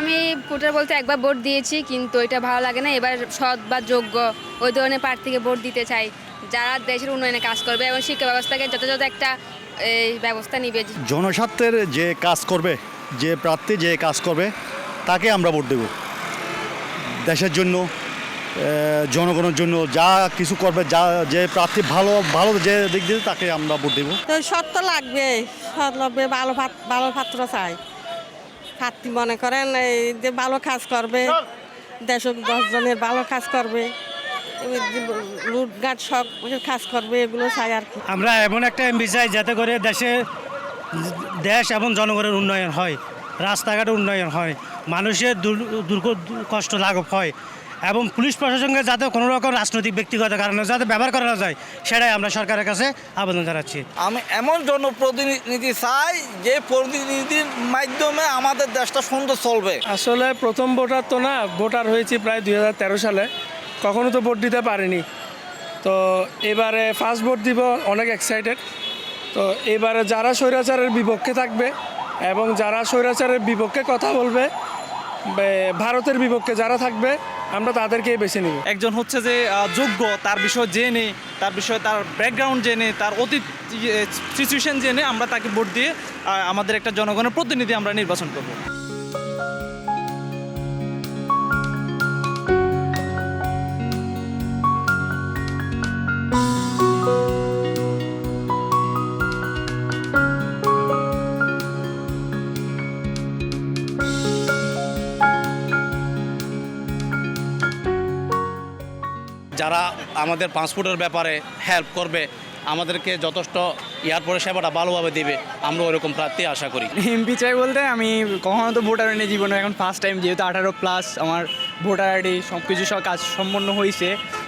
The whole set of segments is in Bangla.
আমি ভোটার বলতে একবার ভোট দিয়েছি, কিন্তু এটা ভালো লাগে না। এবার সৎ বা যোগ্য ওই ধরনের প্রার্থীকে ভোট দিতে চাই, যারা দেশের উন্নয়নে কাজ করবে এবং শিক্ষা ব্যবস্থাকে যথাযথ একটা ব্যবস্থা নিবে। জনস্বার্থের যে কাজ করবে, যে প্রার্থী যে কাজ করবে তাকে আমরা ভোট দেব। দেশের জন্য, জনগণের জন্য যা কিছু করবে, যা যে প্রার্থী ভালো ভালো যে দিক দিয়ে তাকে আমরা ভোট দেব। তো সৎ তো লাগবে, সৎ লাগবে, ভালো পাত্র চাই। প্রার্থী মনে করেন এই যে ভালো কাজ করবে, 10 জনের ভালো কাজ করবে, লুটঘাট সব কাজ করবে, এগুলো চাই আর কি। আমরা এমন একটা এমপি চাই যাতে করে দেশ এবং জনগণের উন্নয়ন হয়, রাস্তাঘাটের উন্নয়ন হয়, মানুষের কষ্ট লাঘব হয়, এবং পুলিশ প্রশাসনকে যাতে কোনো রকম রাজনৈতিক ব্যক্তিগত কারণে যাতে ব্যবহার করা না যায়, সেটাই আমরা সরকারের কাছে আবেদন জানাচ্ছি। আমি এমন জনপ্রতিনিধি চাই যে প্রতিনিধির মাধ্যমে আমাদের দেশটা সুন্দর চলবে। আসলে প্রথম ভোটার তো না, ভোটার হয়েছি প্রায় 2013 সালে, কখনো তো ভোট দিতে পারিনি। তো এবারে ফার্স্ট ভোট দিব, অনেক এক্সাইটেড। তো এবারে যারা স্বৈরাচারের বিপক্ষে থাকবে এবং যারা স্বৈরাচারের বিপক্ষে কথা বলবে, ভারতের বিপক্ষে যারা থাকবে, আমরা তাদেরকেই বেছে নিব। একজন হচ্ছে যে যোগ্য, তার বিষয় জেনে, তার বিষয়ে তার ব্যাকগ্রাউন্ড জেনে, তার অতীত সিচুয়েশন জেনে আমরা তাকে ভোট দিয়ে আমাদের একটা জনগণের প্রতিনিধি আমরা নির্বাচন করব। যারা আমাদের পাসপোর্টের ব্যাপারে হেল্প করবে, আমাদেরকে যথেষ্ট এয়ারপোর্টের সেবাটা ভালোভাবে দেবে, আমরা ওরকম প্রার্থী আশা করি। এমপি চাই বলতে আমি কখনো তো ভোটার হয়নি জীবনে, এখন ফার্স্ট টাইম, যেহেতু 18+ আমার ভোটার আইডি সব কিছু সব কাজ সম্পন্ন হয়েছে।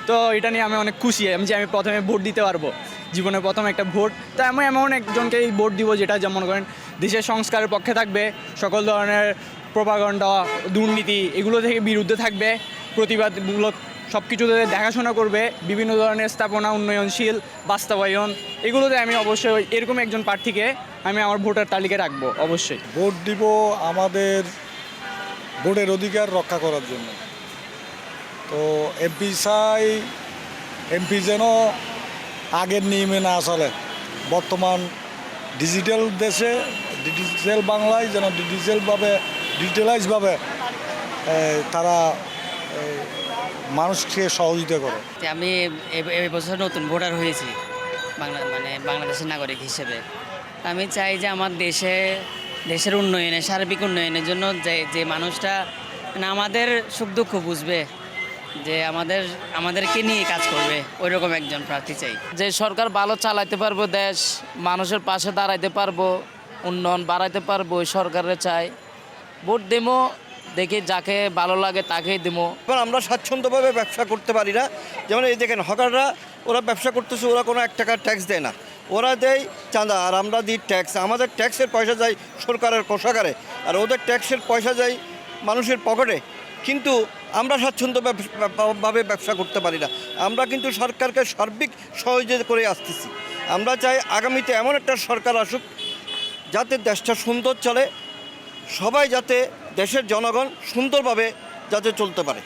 তো এটা নিয়ে আমি অনেক খুশি যে আমি প্রথমে ভোট দিতে পারবো, জীবনে প্রথম একটা ভোট। তো আমি এমন একজনকে এই ভোট দিব যেটা যেমন করেন দেশের সংস্কারের পক্ষে থাকবে, সকল ধরনের প্রোপাগান্ডা, দুর্নীতি এগুলো থেকে বিরুদ্ধে থাকবে, প্রতিবাদমূলক সব কিছুতে দেখাশোনা করবে, বিভিন্ন ধরনের স্থাপনা উন্নয়নশীল বাস্তবায়ন, এগুলোতে আমি অবশ্যই এরকম একজন প্রার্থীকে আমি আমার ভোটার তালিকায় রাখবো অবশ্যই। ভোট দিব আমাদের ভোটের অধিকার রক্ষা করার জন্য। তো এমপি চাই, এমপি যেন আগের নিয়মে না চলে, বর্তমান ডিজিটাল দেশে, ডিজিটাল বাংলায় যেন ডিজিটালাইজভাবে তারা মানুষকে সহযোগিতা করে। আমি এবছর নতুন ভোটার হয়েছি বাংলাদেশের নাগরিক হিসেবে। আমি চাই যে আমার দেশের উন্নয়নে, সার্বিক উন্নয়নের জন্য যে মানুষটা আমাদের সুখ দুঃখ বুঝবে, যে আমাদেরকে নিয়ে কাজ করবে, ওই রকম একজন প্রার্থী চাই। যে সরকার ভালো চালাইতে পারবো, দেশ মানুষের পাশে দাঁড়াইতে পারবো, উন্নয়ন বাড়াইতে পারবো, ওই সরকারে চাই। ভোট দেবো, দেখি যাকে ভালো লাগে তাকেই দেবো। আমরা স্বাচ্ছন্দ্যভাবে ব্যবসা করতে পারি না। যেমন এই দেখেন হকাররা, ওরা ব্যবসা করতেছে, ওরা কোনো 1 টাকার ট্যাক্স দেয় না, ওরা দেয় চাঁদা, আর আমরা দিই ট্যাক্স। আমাদের ট্যাক্সের পয়সা যায় সরকারের কোষাগারে, আর ওদের ট্যাক্সের পয়সা যায় মানুষের পকেটে। কিন্তু আমরা স্বাচ্ছন্দ্যভাবে ব্যবসা করতে পারি না। আমরা কিন্তু সরকারকে সার্বিক সহযোগিতা করে আসতেছি। আমরা চাই আগামীতে এমন একটা সরকার আসুক যাতে দেশটা সুন্দর চলে, সবাই যাতে দেশের জনগণ সুন্দরভাবে যাতে চলতে পারে।